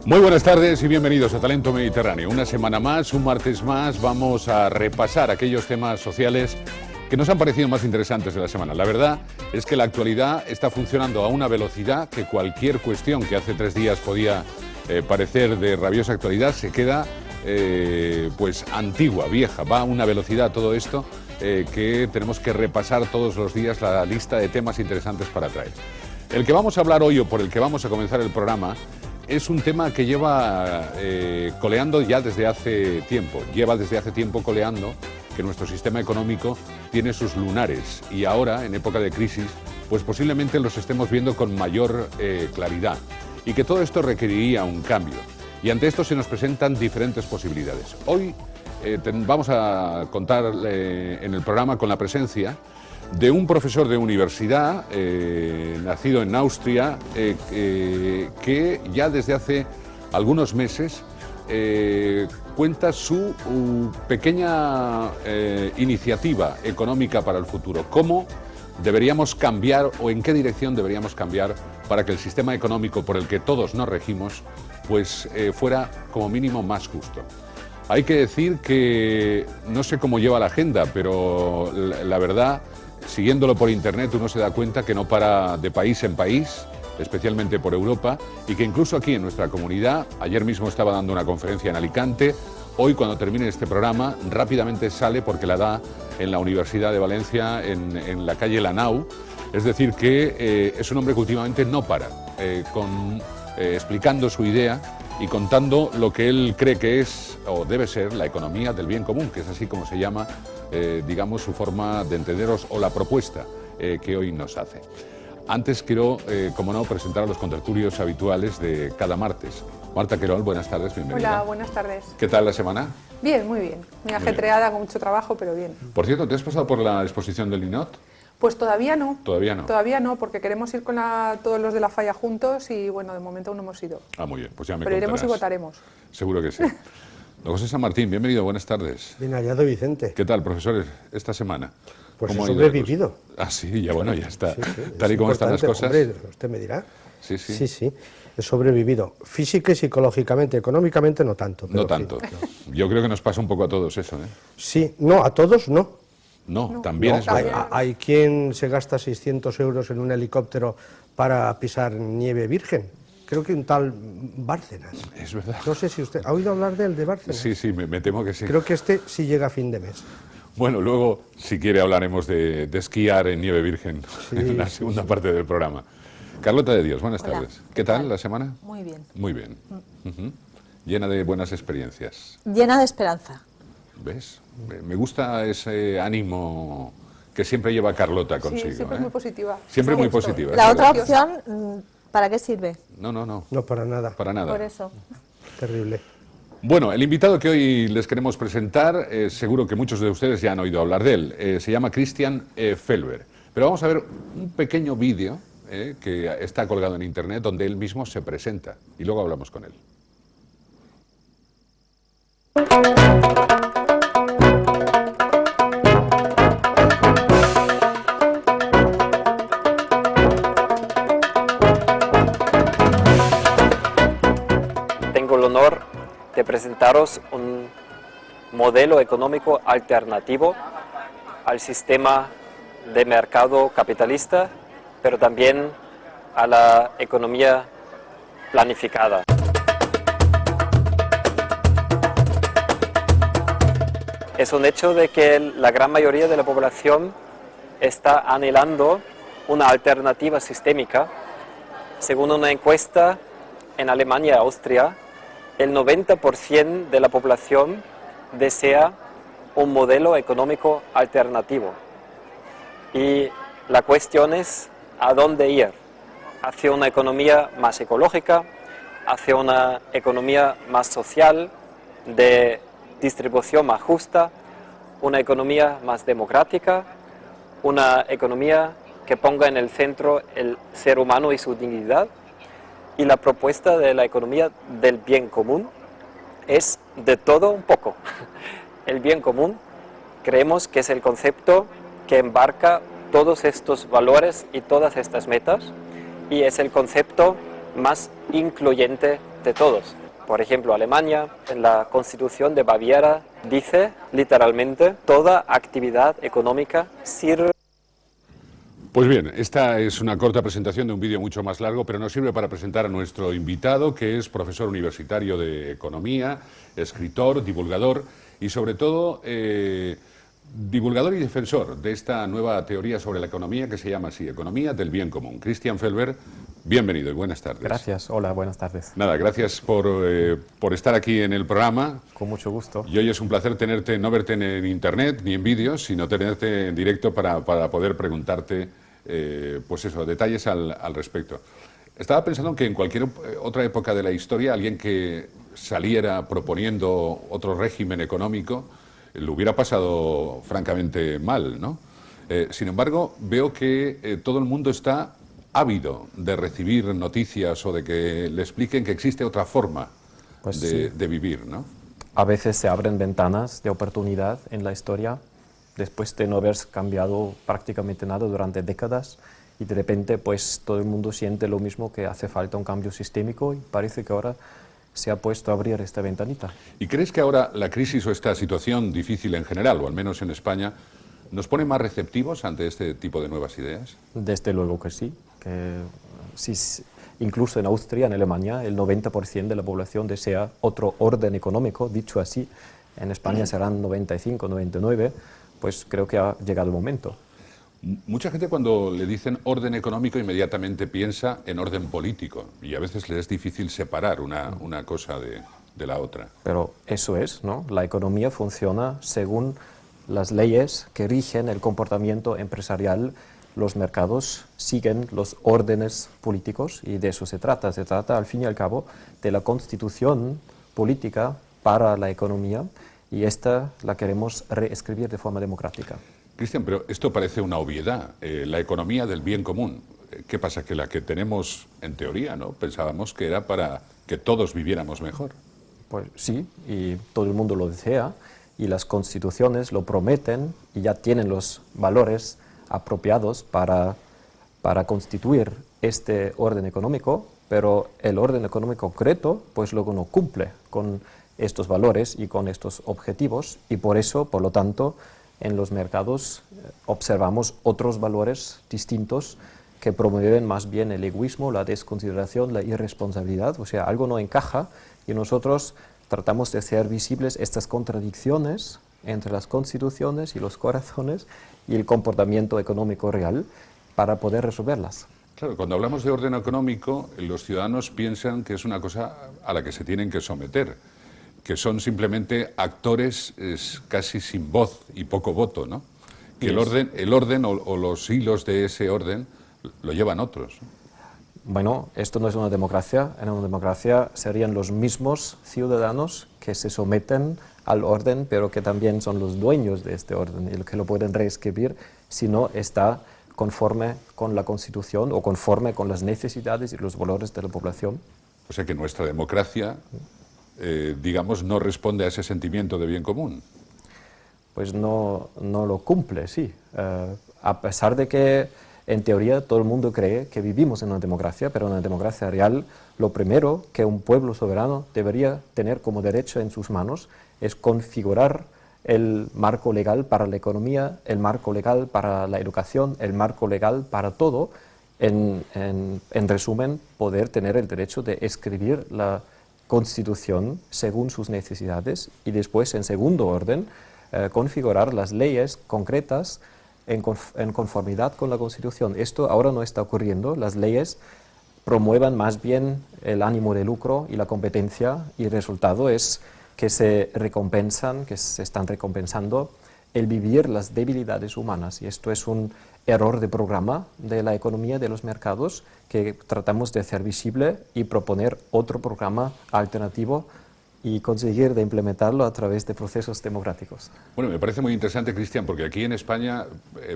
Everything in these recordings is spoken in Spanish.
Muy buenas tardes y bienvenidos a Talento Mediterráneo. Una semana más, un martes más, vamos a repasar aquellos temas sociales que nos han parecido más interesantes de la semana. La verdad es que la actualidad está funcionando a una velocidad que cualquier cuestión que hace 3 días podía parecer de rabiosa actualidad se queda pues antigua, vieja. Va a una velocidad todo esto que tenemos que repasar todos los días la lista de temas interesantes para traer. El que vamos a hablar hoy o por el que vamos a comenzar el programa es un tema que lleva coleando ya desde hace tiempo. Lleva desde hace tiempo coleando que nuestro sistema económico tiene sus lunares y ahora, en época de crisis, pues posiblemente los estemos viendo con mayor claridad y que todo esto requeriría un cambio. Y ante esto se nos presentan diferentes posibilidades. Hoy vamos a contar en el programa con la presencia de un profesor de universidad, nacido en Austria, que ya desde hace algunos meses cuenta su pequeña iniciativa económica para el futuro. ¿Cómo deberíamos cambiar o en qué dirección deberíamos cambiar para que el sistema económico por el que todos nos regimos pues, fuera como mínimo más justo? Hay que decir que no sé cómo lleva la agenda, pero la verdad, siguiéndolo por internet, uno se da cuenta que no para de país en país, especialmente por Europa, y que incluso aquí en nuestra comunidad, ayer mismo estaba dando una conferencia en Alicante, hoy cuando termine este programa rápidamente sale porque la da en la Universidad de Valencia, en la calle Lanau, es decir que es un hombre que últimamente no para, explicando su idea y contando lo que él cree que es o debe ser la economía del bien común, que es así como se llama, digamos, su forma de entenderos o la propuesta que hoy nos hace. Antes quiero, como no, presentar a los contertulios habituales de cada martes. Marta Querol, buenas tardes, bienvenida. Hola, buenas tardes. ¿Qué tal la semana? Bien, muy bien. Muy ajetreada, con mucho trabajo, pero bien. Por cierto, ¿te has pasado por la exposición del INOT? Pues todavía no. ¿Todavía no? Todavía no, porque queremos ir con todos los de la falla juntos y, bueno, de momento aún no hemos ido. Ah, muy bien, pues ya me Pero iremos y contarás. votaremos. Seguro que sí. Don José San Martín, bienvenido, buenas tardes. Bien hallado, Vicente. ¿Qué tal, profesores, esta semana? Pues he ¿Cómo ha ido sobrevivido. Ah, sí, ya bueno, ya está. Sí, sí, Tal y como están las cosas. Hombre, usted me dirá. Sí, sí. Sí, sí, he sobrevivido. Física y psicológicamente, económicamente no tanto. Pero No tanto. sí, no. Yo creo que nos pasa un poco a todos eso, ¿eh? Sí, no, a todos no. No, también No, es verdad. hay quien se gasta 600 euros en un helicóptero para pisar nieve virgen. Creo que un tal Bárcenas. Es verdad. No sé si usted ha oído hablar de él, de Bárcenas. Sí, sí, me temo que sí. Creo que este sí llega a fin de mes. Bueno, luego, si quiere, hablaremos de esquiar en nieve virgen en la segunda parte del programa. Carlota de Dios, buenas tardes. ¿Qué tal la semana? Muy bien. Muy bien. Ujú. Llena de buenas experiencias. Llena de esperanza. ¿Ves? Me gusta ese ánimo que siempre lleva Carlota consigo. Sí, siempre es muy positiva. Siempre muy Justo. positiva. La es otra verdad. opción, ¿para qué sirve? No, no, no. No, para nada. Para nada. Por eso. Terrible. Bueno, el invitado que hoy les queremos presentar, seguro que muchos de ustedes ya han oído hablar de él, se llama Christian Felber. Pero vamos a ver un pequeño vídeo que está colgado en internet donde él mismo se presenta y luego hablamos con él. Tengo el honor de presentaros un modelo económico alternativo al sistema de mercado capitalista, pero también a la economía planificada. Es un hecho de que la gran mayoría de la población está anhelando una alternativa sistémica. Según una encuesta en Alemania y Austria, el 90% de la población desea un modelo económico alternativo. Y la cuestión es a dónde ir, hacia una economía más ecológica, hacia una economía más social, de distribución más justa, una economía más democrática, una economía que ponga en el centro el ser humano y su dignidad. Y la propuesta de la economía del bien común es de todo un poco. El bien común creemos que es el concepto que embarca todos estos valores y todas estas metas, y es el concepto más incluyente de todos. Por ejemplo, Alemania, en la Constitución de Baviera, dice literalmente: toda actividad económica sirve. Pues bien, esta es una corta presentación de un vídeo mucho más largo, pero nos sirve para presentar a nuestro invitado, que es profesor universitario de Economía, escritor, divulgador y sobre todo divulgador y defensor de esta nueva teoría sobre la economía que se llama así, Economía del Bien Común. Christian Felber, bienvenido y buenas tardes. Gracias, hola, buenas tardes. Nada, gracias por estar aquí en el programa. Con mucho gusto. Y hoy es un placer tenerte, no verte en internet ni en vídeos, sino tenerte en directo para poder preguntarte, pues eso, detalles al respecto. Estaba pensando que en cualquier otra época de la historia, alguien que saliera proponiendo otro régimen económico lo hubiera pasado francamente mal, ¿no? Sin embargo, veo que todo el mundo está ávido de recibir noticias o de que le expliquen que existe otra forma Pues de vivir, ¿no? A veces se abren ventanas de oportunidad en la historia después de no haber cambiado prácticamente nada durante décadas y de repente pues todo el mundo siente lo mismo, que hace falta un cambio sistémico, y parece que ahora se ha puesto a abrir esta ventanita. ¿Y crees que ahora la crisis o esta situación difícil en general, o al menos en España, nos pone más receptivos ante este tipo de nuevas ideas? Desde luego que sí, incluso en Austria, en Alemania, el 90% de la población desea otro orden económico, dicho así. En España serán 95, 99, pues creo que ha llegado el momento. Mucha gente cuando le dicen orden económico inmediatamente piensa en orden político y a veces les es difícil separar una cosa de la otra. Pero eso es, ¿no? La economía funciona según las leyes que rigen el comportamiento empresarial. Los mercados siguen los órdenes políticos y de eso se trata. Se trata, al fin y al cabo, de la constitución política para la economía, y esta la queremos reescribir de forma democrática. Cristian, pero esto parece una obviedad, la economía del bien común. ¿Qué pasa? Que la que tenemos en teoría, ¿no? Pensábamos que era para que todos viviéramos mejor. Pues sí, y todo el mundo lo desea, y las constituciones lo prometen y ya tienen los valores apropiados para constituir este orden económico, pero el orden económico concreto pues luego no cumple con estos valores y con estos objetivos, y por eso, por lo tanto, en los mercados observamos otros valores distintos que promueven más bien el egoísmo, la desconsideración, la irresponsabilidad. O sea, algo no encaja y nosotros tratamos de hacer visibles estas contradicciones entre las constituciones y los corazones y el comportamiento económico real para poder resolverlas. Claro, cuando hablamos de orden económico, los ciudadanos piensan que es una cosa a la que se tienen que someter, que son simplemente actores casi sin voz y poco voto, ¿no? Que el orden o los hilos de ese orden lo llevan otros. Bueno, esto no es una democracia. En una democracia serían los mismos ciudadanos que se someten al orden, pero que también son los dueños de este orden y que lo pueden reescribir si no está conforme con la Constitución o conforme con las necesidades y los valores de la población. O sea que nuestra democracia, digamos, no responde a ese sentimiento de bien común. Pues no lo cumple, sí. A pesar de que en teoría todo el mundo cree que vivimos en una democracia, pero en una democracia real lo primero que un pueblo soberano debería tener como derecho en sus manos es configurar el marco legal para la economía, el marco legal para la educación, el marco legal para todo. En resumen, poder tener el derecho de escribir la Constitución según sus necesidades y después, en segundo orden, configurar las leyes concretas en conformidad con la Constitución. Esto ahora no está ocurriendo. Las leyes promuevan más bien el ánimo de lucro y la competencia, y el resultado es que se están recompensando el vivir las debilidades humanas, y esto es un error de programa de la economía de los mercados que tratamos de hacer visible y proponer otro programa alternativo y conseguir de implementarlo a través de procesos democráticos. Bueno, me parece muy interesante, Cristian, porque aquí en España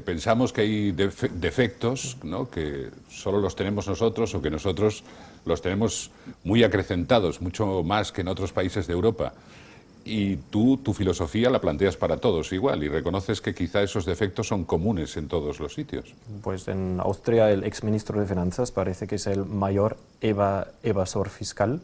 pensamos que hay defectos, ¿no?, que solo los tenemos nosotros o que nosotros los tenemos muy acrecentados, mucho más que en otros países de Europa. Y tú, tu filosofía la planteas para todos igual y reconoces que quizá esos defectos son comunes en todos los sitios. Pues en Austria el exministro de Finanzas parece que es el mayor evasor fiscal,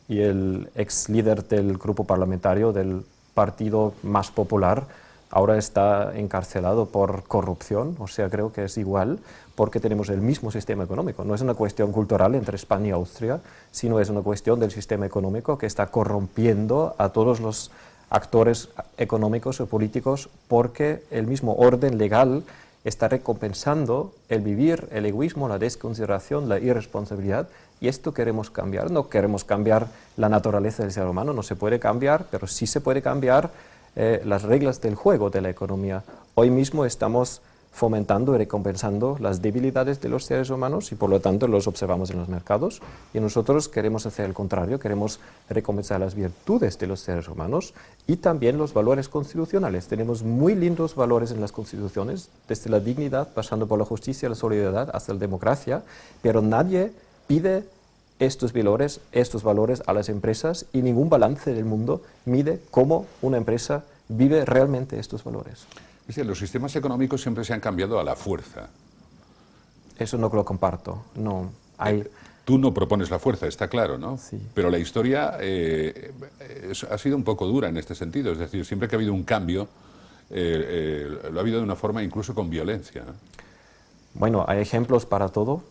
y el ex líder del grupo parlamentario del partido más popular ahora está encarcelado por corrupción, o sea, creo que es igual, porque tenemos el mismo sistema económico. No es una cuestión cultural entre España y Austria, sino es una cuestión del sistema económico que está corrompiendo a todos los actores económicos o políticos, porque el mismo orden legal está recompensando el vivir, el egoísmo, la desconsideración, la irresponsabilidad, y esto queremos cambiar. No queremos cambiar la naturaleza del ser humano, no se puede cambiar, pero sí se puede cambiar las reglas del juego de la economía. Hoy mismo estamos fomentando y recompensando las debilidades de los seres humanos y por lo tanto los observamos en los mercados, y nosotros queremos hacer el contrario, queremos recompensar las virtudes de los seres humanos y también los valores constitucionales. Tenemos muy lindos valores en las constituciones, desde la dignidad, pasando por la justicia, la solidaridad, hasta la democracia, pero nadie pide estos valores a las empresas, y ningún balance del mundo mide cómo una empresa vive realmente estos valores. Los sistemas económicos siempre se han cambiado a la fuerza. Eso no lo comparto, no. Tú no propones la fuerza, está claro, ¿no? Sí. Pero la historia ha sido un poco dura en este sentido, es decir, siempre que ha habido un cambio, lo ha habido de una forma incluso con violencia, ¿no? Bueno, hay ejemplos para todo.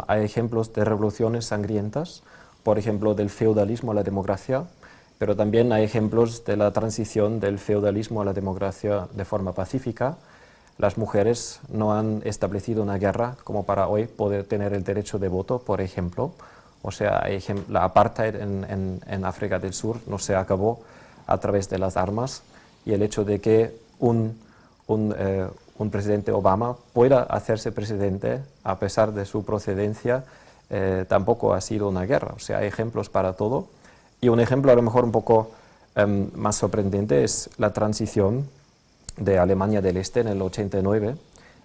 Hay ejemplos de revoluciones sangrientas, por ejemplo, del feudalismo a la democracia, pero también hay ejemplos de la transición del feudalismo a la democracia de forma pacífica. Las mujeres no han establecido una guerra como para hoy poder tener el derecho de voto, por ejemplo. O sea, la apartheid en África del Sur no se acabó a través de las armas, y el hecho de que un presidente Obama pueda hacerse presidente a pesar de su procedencia tampoco ha sido una guerra. O sea, hay ejemplos para todo. Y un ejemplo a lo mejor un poco más sorprendente es la transición de Alemania del Este en el 89,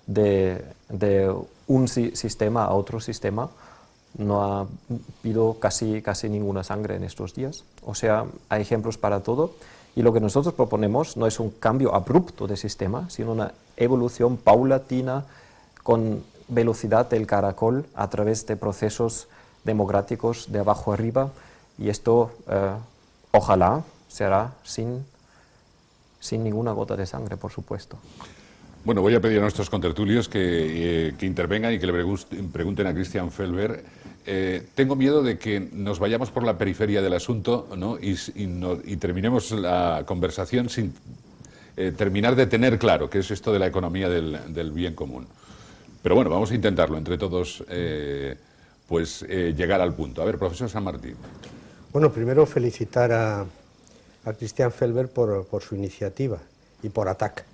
de un sistema a otro sistema. No ha habido casi ninguna sangre en estos días. O sea, hay ejemplos para todo. Y lo que nosotros proponemos no es un cambio abrupto de sistema, sino una evolución paulatina con velocidad del caracol a través de procesos democráticos de abajo arriba, y esto ojalá será sin ninguna gota de sangre, por supuesto. Bueno, voy a pedir a nuestros contertulios que intervengan y que le pregunten a Christian Felber. Tengo miedo de que nos vayamos por la periferia del asunto, ¿no? y terminemos la conversación sin terminar de tener claro qué es esto de la economía del bien común. Pero bueno, vamos a intentarlo entre todos, llegar al punto. A ver, profesor San Martín. Bueno, primero felicitar a Christian Felber por su iniciativa y por ATTAC.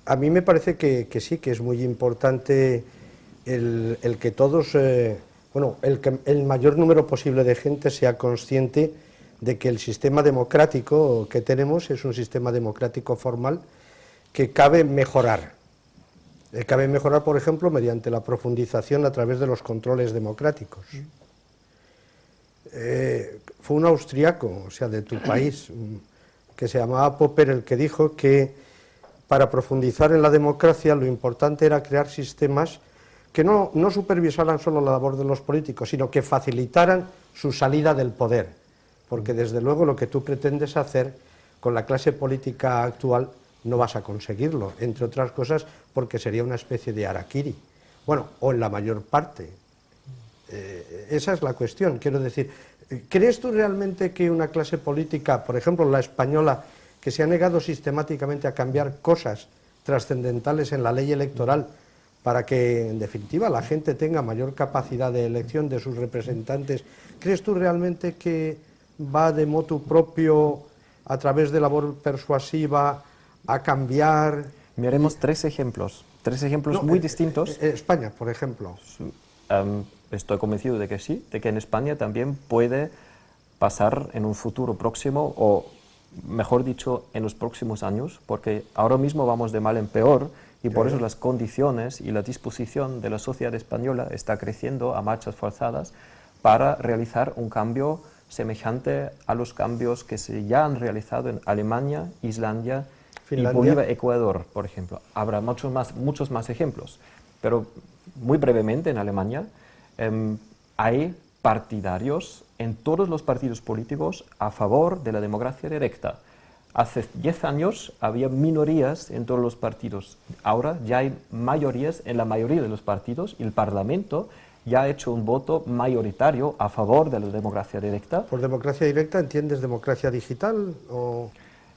A mí me parece que sí, que es muy importante el que todos, que el mayor número posible de gente sea consciente de que el sistema democrático que tenemos es un sistema democrático formal que cabe mejorar. Cabe mejorar, por ejemplo, mediante la profundización a través de los controles democráticos. Fue un austriaco, o sea, de tu país, que se llamaba Popper, el que dijo que para profundizar en la democracia lo importante era crear sistemas que no supervisaran solo la labor de los políticos, sino que facilitaran su salida del poder, porque desde luego lo que tú pretendes hacer con la clase política actual no vas a conseguirlo, entre otras cosas porque sería una especie de harakiri, bueno, o en la mayor parte. Esa es la cuestión, quiero decir, ¿crees tú realmente que una clase política, por ejemplo la española, que se ha negado sistemáticamente a cambiar cosas trascendentales en la ley electoral para que en definitiva la gente tenga mayor capacidad de elección de sus representantes, ¿crees tú realmente que va de motu propio, a través de labor persuasiva, a cambiar? Miremos tres ejemplos muy distintos. España, por ejemplo. Estoy convencido de que sí, de que en España también puede pasar en un futuro próximo, o mejor dicho, en los próximos años, porque ahora mismo vamos de mal en peor, y por eso las condiciones y la disposición de la sociedad española está creciendo a marchas forzadas para realizar un cambio semejante a los cambios que ya han realizado en Alemania, Islandia, Finlandia y Bolivia, Ecuador, por ejemplo. Habrá muchos más ejemplos, pero muy brevemente en Alemania hay partidarios en todos los partidos políticos a favor de la democracia directa. Hace 10 años había minorías en todos los partidos, ahora ya hay mayorías en la mayoría de los partidos y el Parlamento ya ha hecho un voto mayoritario a favor de la democracia directa. ¿Por democracia directa entiendes democracia digital o...?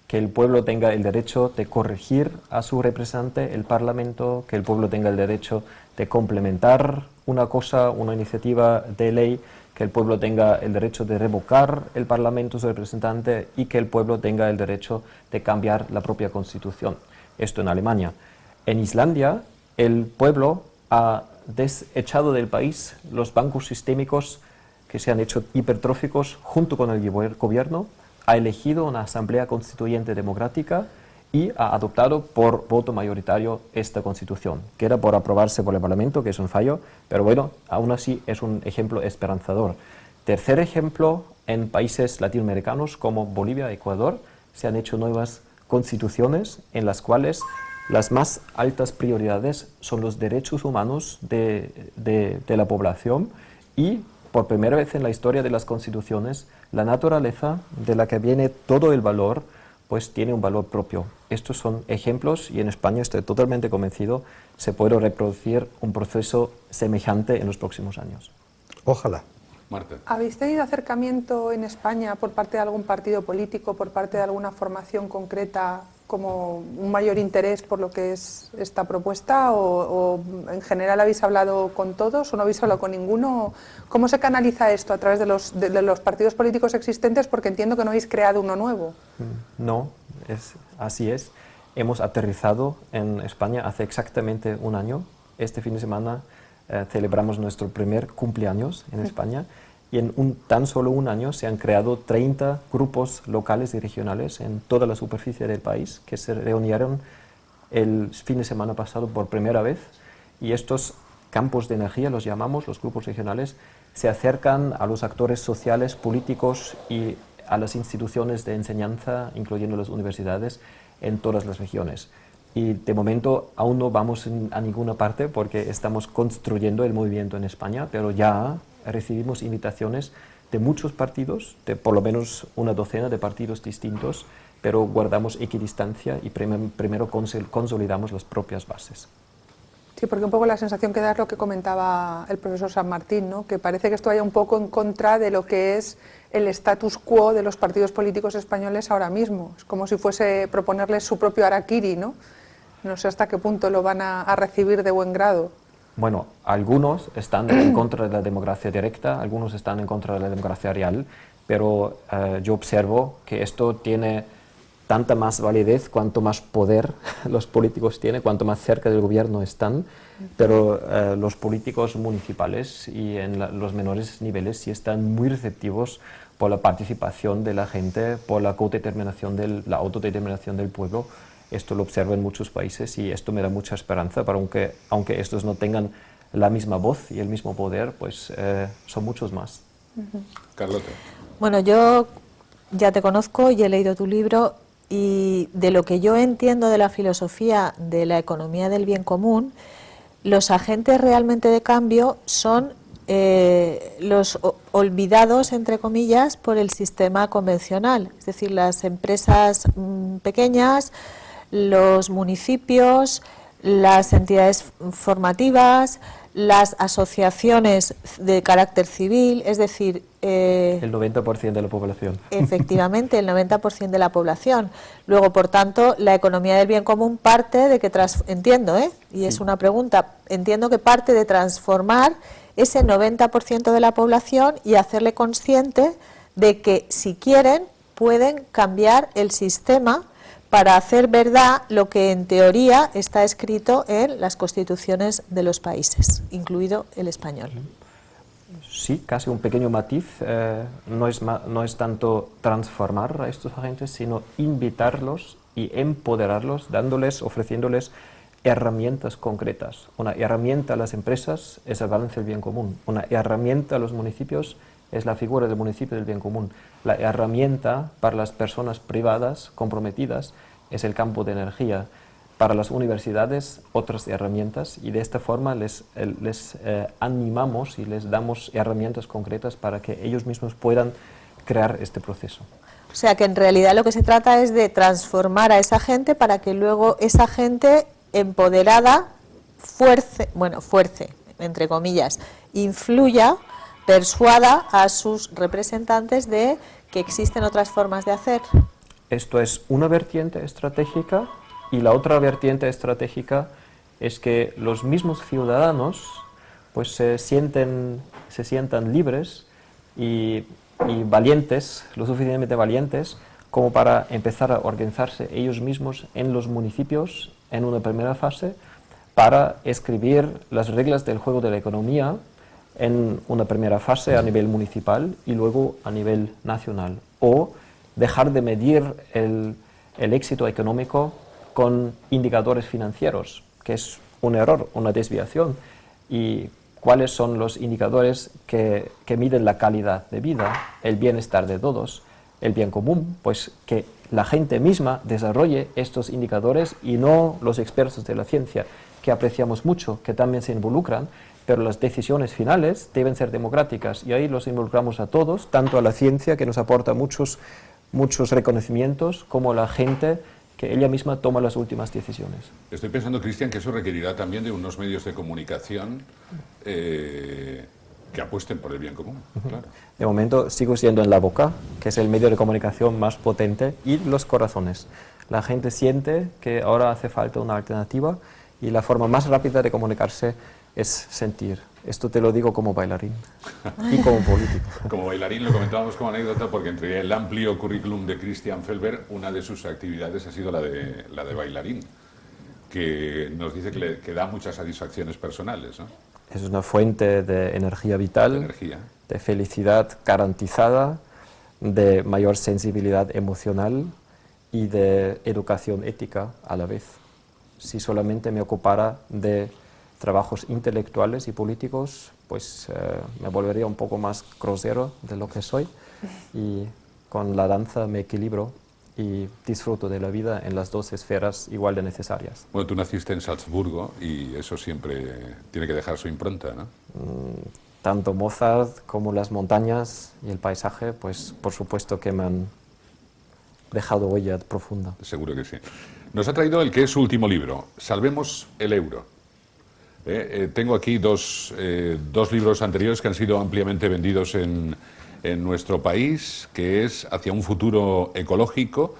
Que el pueblo tenga el derecho de corregir a su representante, el Parlamento, que el pueblo tenga el derecho de complementar una cosa, una iniciativa de ley, que el pueblo tenga el derecho de revocar el Parlamento, su representante, y que el pueblo tenga el derecho de cambiar la propia Constitución. Esto en Alemania. En Islandia, el pueblo ha desechado del país los bancos sistémicos que se han hecho hipertróficos junto con el gobierno, ha elegido una asamblea constituyente democrática y ha adoptado por voto mayoritario esta constitución. Queda por aprobarse por el Parlamento, que es un fallo, pero bueno, aún así es un ejemplo esperanzador. Tercer ejemplo, en países latinoamericanos como Bolivia y Ecuador, se han hecho nuevas constituciones en las cuales las más altas prioridades son los derechos humanos de la población y, por primera vez en la historia de las constituciones, la naturaleza de la que viene todo el valor, pues tiene un valor propio. Estos son ejemplos y en España estoy totalmente convencido se puede reproducir un proceso semejante en los próximos años. Ojalá. Marta. ¿Habéis tenido acercamiento en España por parte de algún partido político, por parte de alguna formación concreta, como un mayor interés por lo que es esta propuesta? ¿O en general habéis hablado con todos o no habéis hablado con ninguno? ¿Cómo se canaliza esto a través de los partidos políticos existentes? Porque entiendo que no habéis creado uno nuevo. No, así es. Hemos aterrizado en España hace exactamente un año. Este fin de semana celebramos nuestro primer cumpleaños en España y en tan solo un año se han creado 30 grupos locales y regionales en toda la superficie del país que se reunieron el fin de semana pasado por primera vez, y estos campos de energía, los llamamos, los grupos regionales, se acercan a los actores sociales, políticos y a las instituciones de enseñanza, incluyendo las universidades, en todas las regiones. Y de momento aún no vamos a ninguna parte porque estamos construyendo el movimiento en España, pero ya recibimos invitaciones de muchos partidos, de por lo menos una docena de partidos distintos, pero guardamos equidistancia y primero consolidamos las propias bases. Sí, porque un poco la sensación que da es lo que comentaba el profesor San Martín, ¿no? Que parece que esto vaya un poco en contra de lo que es el status quo de los partidos políticos españoles ahora mismo. Es como si fuese proponerles su propio harakiri, ¿no? No sé hasta qué punto lo van a recibir de buen grado. Bueno, algunos están en contra de la democracia directa, algunos están en contra de la democracia real, pero yo observo que esto tiene tanta más validez cuanto más poder los políticos tienen, cuanto más cerca del gobierno están, pero los políticos municipales y en los menores niveles sí están muy receptivos por la participación de la gente, por la la autodeterminación del pueblo. Esto lo observo en muchos países y esto me da mucha esperanza, para aunque estos no tengan la misma voz y el mismo poder, pues son muchos más. Carlota. Bueno, yo ya te conozco y he leído tu libro, y de lo que yo entiendo de la filosofía de la economía del bien común, los agentes realmente de cambio son los olvidados, entre comillas, por el sistema convencional, es decir, las empresas pequeñas, los municipios, las entidades formativas, las asociaciones de carácter civil, es decir... el 90% de la población. Efectivamente, el 90% de la población. Luego, por tanto, la economía del bien común parte de que... Entiendo, y es una pregunta, entiendo que parte de transformar ese 90% de la población y hacerle consciente de que, si quieren, pueden cambiar el sistema para hacer verdad lo que en teoría está escrito en las constituciones de los países, incluido el español. Sí, casi un pequeño matiz, no es tanto transformar a estos agentes, sino invitarlos y empoderarlos, ofreciéndoles herramientas concretas. Una herramienta a las empresas es el balance del bien común, una herramienta a los municipios es la figura del municipio del bien común. La herramienta para las personas privadas comprometidas es el campo de energía. para las universidades otras herramientas y de esta forma les animamos y les damos herramientas concretas para que ellos mismos puedan crear este proceso. O sea que en realidad lo que se trata es de transformar a esa gente para que luego esa gente empoderada fuerce, entre comillas, influya, persuada a sus representantes de que existen otras formas de hacer. Esto es una vertiente estratégica y la otra vertiente estratégica es que los mismos ciudadanos pues se sientan libres y valientes, lo suficientemente valientes como para empezar a organizarse ellos mismos en los municipios en una primera fase para escribir las reglas del juego de la economía en una primera fase a nivel municipal y luego a nivel nacional, o dejar de medir el éxito económico con indicadores financieros, que es un error, una desviación, y cuáles son los indicadores que miden la calidad de vida, el bienestar de todos, el bien común, pues que la gente misma desarrolle estos indicadores y no los expertos de la ciencia, que apreciamos mucho, que también se involucran, pero las decisiones finales deben ser democráticas y ahí los involucramos a todos, tanto a la ciencia, que nos aporta muchos reconocimientos, como a la gente, que ella misma toma las últimas decisiones. Estoy pensando, Cristian, que eso requerirá también de unos medios de comunicación que apuesten por el bien común. Claro. De momento sigo siendo en la boca, que es el medio de comunicación más potente, y los corazones. La gente siente que ahora hace falta una alternativa y la forma más rápida de comunicarse es sentir. Esto te lo digo como bailarín y como político. Como bailarín lo comentábamos como anécdota porque entre el amplio currículum de Christian Felber, una de sus actividades ha sido la de bailarín, que nos dice que da muchas satisfacciones personales, ¿no? Es una fuente de energía vital, de felicidad garantizada, de mayor sensibilidad emocional y de educación ética a la vez. Si solamente me ocupara de trabajos intelectuales y políticos, pues me volvería un poco más grosero de lo que soy, y con la danza me equilibro y disfruto de la vida en las dos esferas igual de necesarias. Bueno, tú naciste en Salzburgo y eso siempre tiene que dejar su impronta, ¿no? Tanto Mozart como las montañas y el paisaje, pues por supuesto que me han dejado huella profunda. Seguro que sí. Nos ha traído el que es su último libro, Salvemos el euro. Tengo aquí dos libros anteriores que han sido ampliamente vendidos en nuestro país, que es Hacia un futuro ecológico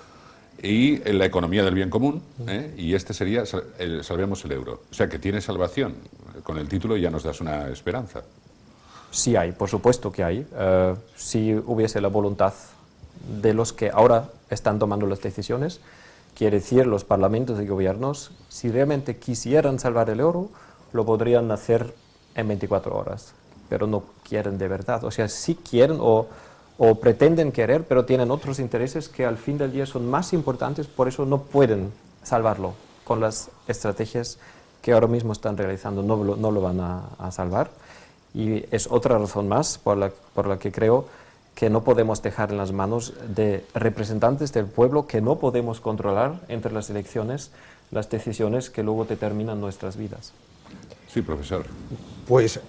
y La economía del bien común, y este sería Salvemos el euro. O sea que tiene salvación. Con el título ya nos das una esperanza. Sí hay, por supuesto que hay. Si hubiese la voluntad de los que ahora están tomando las decisiones, quiere decir los parlamentos y gobiernos, si realmente quisieran salvar el euro, lo podrían hacer en 24 horas, pero no quieren de verdad. O sea, sí quieren o pretenden querer, pero tienen otros intereses que al fin del día son más importantes, por eso no pueden salvarlo con las estrategias que ahora mismo están realizando, no lo van a salvar. Y es otra razón más por la que creo que no podemos dejar en las manos de representantes del pueblo que no podemos controlar entre las elecciones las decisiones que luego determinan nuestras vidas. Sí, profesor. Pues,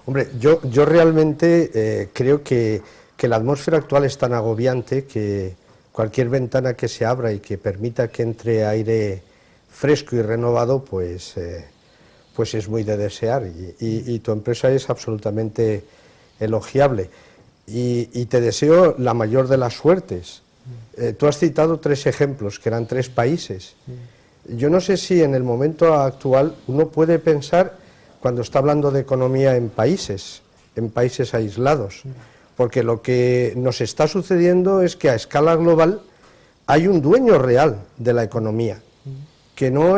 hombre, yo realmente creo que la atmósfera actual es tan agobiante que cualquier ventana que se abra y que permita que entre aire fresco y renovado, pues es muy de desear, y tu empresa es absolutamente elogiable. Y te deseo la mayor de las suertes. Tú has citado 3 ejemplos, que eran 3 países. Yo no sé si en el momento actual uno puede pensar, cuando está hablando de economía, en países aislados, porque lo que nos está sucediendo es que a escala global hay un dueño real de la economía, que no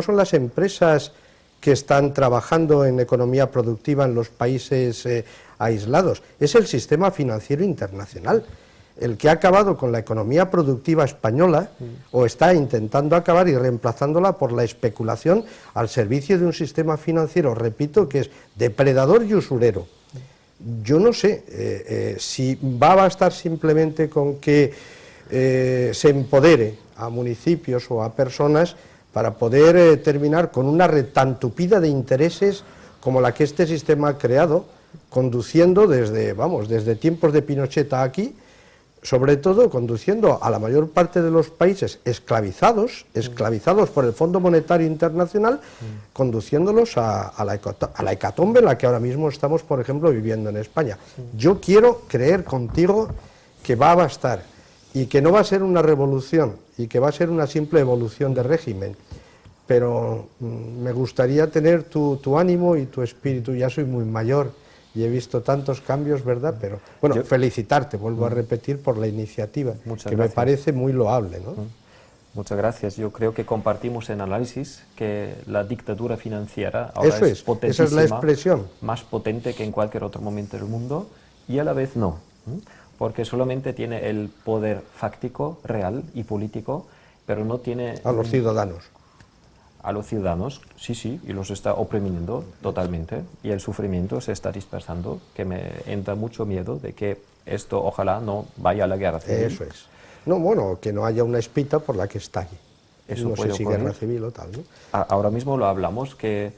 son las empresas que están trabajando en economía productiva en los países aislados, es el sistema financiero internacional, el que ha acabado con la economía productiva española, o está intentando acabar y reemplazándola por la especulación al servicio de un sistema financiero, repito, que es depredador y usurero. Yo no sé si va a bastar simplemente con que se empodere a municipios o a personas para poder terminar con una retantupida de intereses como la que este sistema ha creado, conduciendo desde tiempos de Pinochet a aquí, sobre todo conduciendo a la mayor parte de los países esclavizados por el Fondo Monetario Internacional, conduciéndolos a la hecatombe en la que ahora mismo estamos, por ejemplo, viviendo en España. Yo quiero creer contigo que va a bastar y que no va a ser una revolución y que va a ser una simple evolución de régimen, pero me gustaría tener tu ánimo y tu espíritu. Ya soy muy mayor y he visto tantos cambios, ¿verdad? Pero bueno, felicitarte, vuelvo a repetir, por la iniciativa, que me parece muy loable, ¿no? Muchas gracias. Yo creo que compartimos el análisis que la dictadura financiera ahora es potentísima, esa es la expresión. Más potente que en cualquier otro momento del mundo, y a la vez no, porque solamente tiene el poder fáctico, real y político, pero no tiene... A los ciudadanos. A los ciudadanos, sí, y los está oprimiendo totalmente, y el sufrimiento se está dispersando, que me entra mucho miedo de que esto ojalá no vaya a la guerra civil. Eso es. No, bueno, que no haya una espita por la que estalle. Eso no puede sé si ocurrir. guerra civil o tal, ¿no? Ahora mismo lo hablamos, que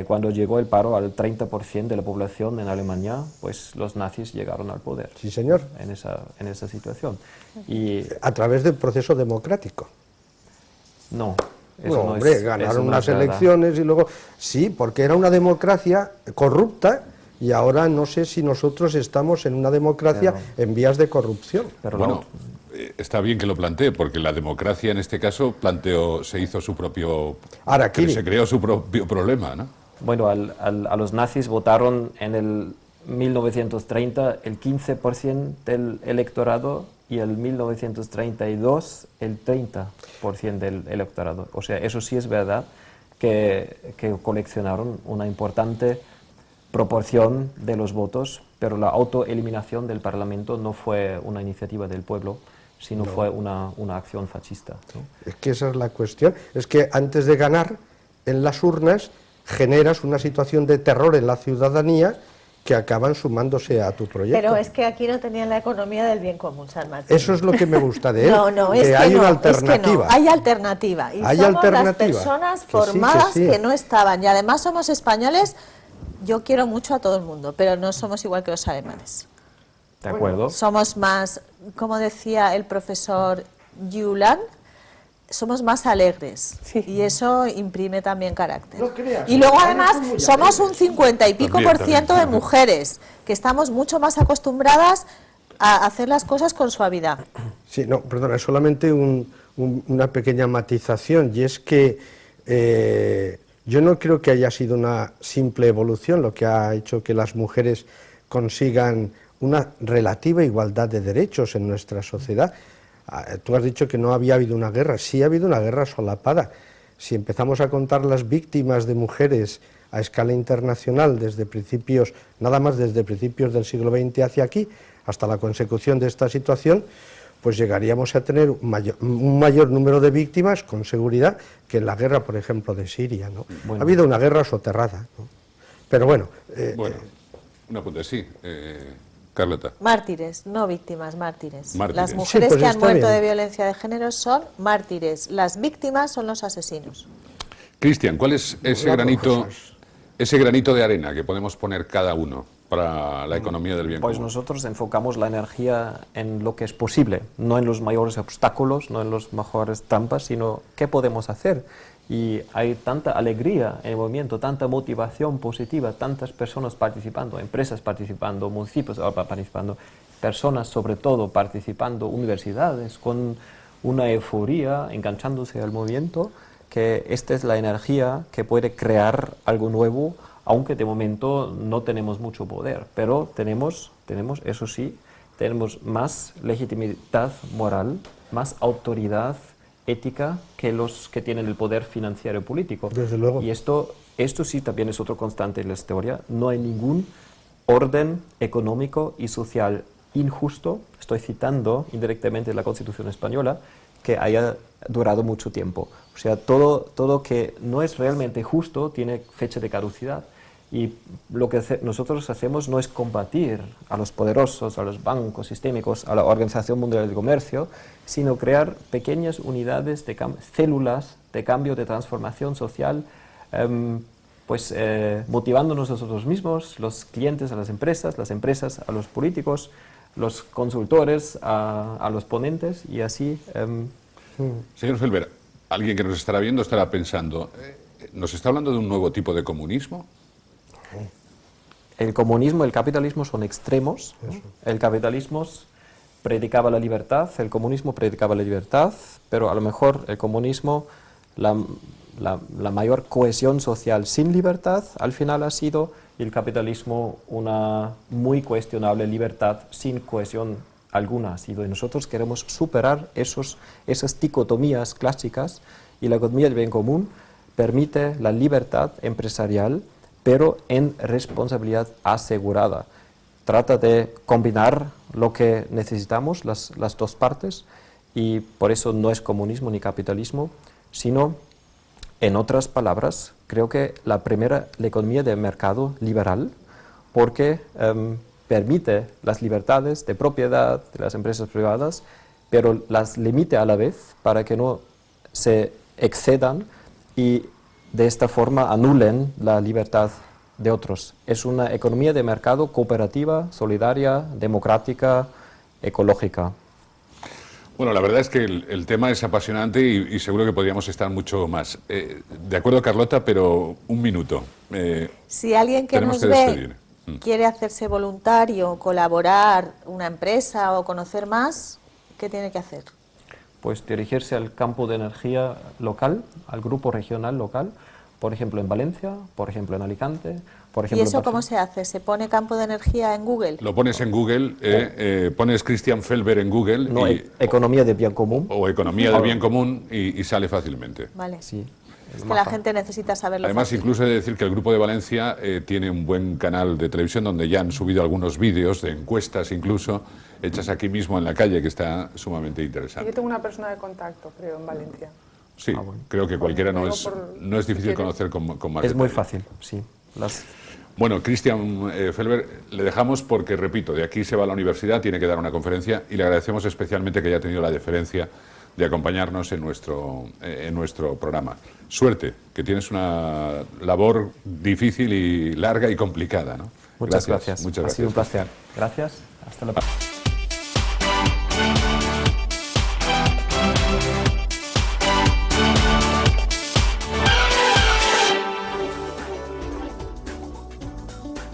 cuando llegó el paro al 30% de la población en Alemania, pues los nazis llegaron al poder. Sí, señor. En esa situación. Y a través del proceso democrático. no. No, hombre, ganaron unas elecciones y luego... Sí, porque era una democracia corrupta y ahora no sé si nosotros estamos en una democracia en vías de corrupción. Pero bueno, está bien que lo plantee, porque la democracia en este caso se hizo su propio... se creó su propio problema, ¿no? Bueno, a los nazis votaron en el 1930 el 15% del electorado y en 1932 el 30% del electorado. O sea, eso sí es verdad que coleccionaron una importante proporción de los votos, pero la autoeliminación del Parlamento no fue una iniciativa del pueblo, sino fue una acción fascista, ¿no? Es que esa es la cuestión. Es que antes de ganar en las urnas generas una situación de terror en la ciudadanía que acaban sumándose a tu proyecto. Pero es que aquí no tenían la economía del bien común, San Martín. Eso es lo que me gusta de él. No, es que hay no, una alternativa. Es que no, hay alternativa. Y hay somos alternativa. las personas Que sí, formadas que sí. que no estaban. Y además somos españoles. Yo quiero mucho a todo el mundo, pero no somos igual que los alemanes. ¿De acuerdo? Somos más, como decía el profesor Julian, somos más alegres, y eso imprime también carácter. No creas, y luego España además son muy somos un alegres. 50 y pico También, por ciento de también. mujeres, que estamos mucho más acostumbradas a hacer las cosas con suavidad. Sí, no, perdona, solamente una pequeña matización, y es que yo no creo que haya sido una simple evolución lo que ha hecho que las mujeres consigan una relativa igualdad de derechos en nuestra sociedad. Tú has dicho que no había habido una guerra. Sí ha habido una guerra solapada. Si empezamos a contar las víctimas de mujeres a escala internacional desde principios, nada más desde principios del siglo XX hacia aquí, hasta la consecución de esta situación, pues llegaríamos a tener un mayor número de víctimas, con seguridad, que en la guerra, por ejemplo, de Siria, ¿no? Bueno. Ha habido una guerra soterrada, ¿no? Pero bueno... Bueno, un apunte, sí. Carlota. Mártires, no víctimas, mártires. Mártires. Las mujeres Sí, pues que han está muerto bien. de violencia de género son mártires. Las víctimas son los asesinos. Cristian, ¿cuál es ese granito de arena que podemos poner cada uno para la economía del bien Pues común? nosotros enfocamos la energía en lo que es posible, no en los mayores obstáculos, no en las mejores trampas, sino qué podemos hacer. Y hay tanta alegría en el movimiento, tanta motivación positiva, tantas personas participando, empresas participando, municipios participando, personas sobre todo participando, universidades con una euforía, enganchándose al movimiento, que esta es la energía que puede crear algo nuevo, aunque de momento no tenemos mucho poder, pero tenemos, eso sí, tenemos más legitimidad moral, más autoridad ética que los que tienen el poder financiero y político. Desde luego. Y esto sí también es otro constante en la historia. No hay ningún orden económico y social injusto, estoy citando indirectamente la Constitución española, que haya durado mucho tiempo. O sea, todo que no es realmente justo tiene fecha de caducidad. Y lo que nosotros hacemos no es combatir a los poderosos, a los bancos sistémicos, a la Organización Mundial del Comercio, sino crear pequeñas unidades, células de cambio, de transformación social, motivándonos nosotros mismos, los clientes a las empresas a los políticos, los consultores a los ponentes y así. Señor Felber, alguien que nos estará viendo estará pensando, ¿nos está hablando de un nuevo tipo de comunismo? El comunismo y el capitalismo son extremos, ¿no? El capitalismo predicaba la libertad, el comunismo predicaba la libertad, pero a lo mejor el comunismo, la mayor cohesión social sin libertad al final ha sido, y el capitalismo una muy cuestionable libertad sin cohesión alguna ha sido. Y nosotros queremos superar esas dicotomías clásicas, y la economía del bien común permite la libertad empresarial, pero en responsabilidad asegurada. Trata de combinar lo que necesitamos, las dos partes, y por eso no es comunismo ni capitalismo, sino, en otras palabras, creo que la economía de mercado liberal, porque permite las libertades de propiedad de las empresas privadas, pero las limite a la vez para que no se excedan y de esta forma anulen la libertad de otros. Es una economía de mercado cooperativa, solidaria, democrática, ecológica. Bueno, la verdad es que el tema es apasionante y seguro que podríamos estar mucho más. De acuerdo, Carlota, pero un minuto. Si alguien que tenemos nos que ve despedir. quiere hacerse voluntario, colaborar, una empresa o conocer más, ¿qué tiene que hacer? Pues dirigirse al campo de energía local, al grupo regional local, por ejemplo en Valencia, por ejemplo en Alicante, por ejemplo ¿Y eso en cómo se hace? ¿Se pone campo de energía en Google? Lo pones en Google, pones Christian Felber en Google No, economía de bien común. o economía del bien común y sale fácilmente. Vale. Sí, Es que la gente necesita saberlo. Además, fácil. incluso he de decir que el Grupo de Valencia tiene un buen canal de televisión donde ya han subido algunos vídeos de encuestas incluso, hechas aquí mismo en la calle, que está sumamente Yo interesante. tengo una persona de contacto, creo, en Valencia. Sí, creo que cualquiera no es difícil ¿Quieres? conocer con más es muy detalle. fácil, sí. Bueno, Christian Felber, le dejamos porque, repito, de aquí se va a la universidad, tiene que dar una conferencia y le agradecemos especialmente que haya tenido la deferencia de acompañarnos en nuestro programa. Suerte, que tienes una labor difícil y larga y complicada, ¿no? Muchas gracias. Muchas Ha gracias. sido un placer. Gracias. Hasta la próxima.